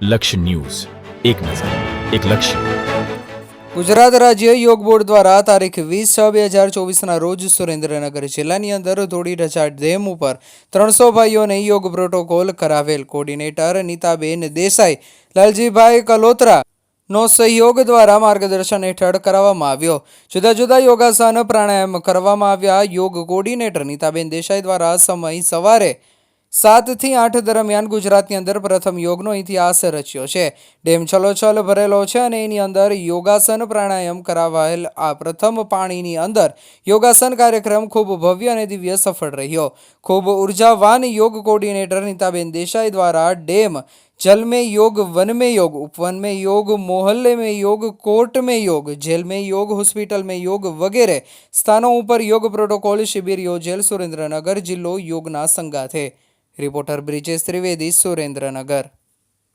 લક્ષ્ય ન્યૂઝ, એક નજર, એક લક્ષ્ય. ગુજરાત રાજ્ય યોગ બોર્ડ દ્વારા તારીખ 20/6/2024ના રોજ સુરેન્દ્રનગર જિલ્લાની અંદર ધોળીરજા ડેમ ઉપર 300 ભાઈઓને યોગ પ્રોટોકોલ કરાવેલ. કોર્ડિનેટર નીતાબેન દેસાઈ, લાલજીભાઈ કલોત્રા નો સહયોગ દ્વારા માર્ગદર્શન હેઠળ કરાવવામાં આવ્યો. જુદા જુદા યોગાસન પ્રાણાયામ કરવામાં આવ્યા. યોગ કોર્ડિનેટર નીતાબેન દેસાઈ દ્વારા સમય સવારે 7 થી 8 દરમિયાન ગુજરાતની અંદર પ્રથમ યોગનો ઇતિહાસ રચ્યો છે. ડેમ છલોછલ ભરેલો છે અને એની અંદર યોગાસન પ્રાણાયામ કરાવાયેલ આ પ્રથમ પાણીની અંદર યોગાસન કાર્યક્રમ ખૂબ ભવ્ય અને દિવ્ય સફળ રહ્યો. ખૂબ ઉર્જાવાન યોગ કોર્ડિનેટર નીતાબેન દેસાઈ દ્વારા ડેમ जल में योग, वन में योग, उपवन में योग, मोहल्ले में योग, कोर्ट में योग, जेल में योग, हॉस्पिटल में योग वगैरह स्थानों पर योग प्रोटोकॉल शिविर योजेल. सुरेंद्रनगर जिल्लो योगना संगाथे. रिपोर्टर ब्रिजेश त्रिवेदी, सुरेंद्रनगर.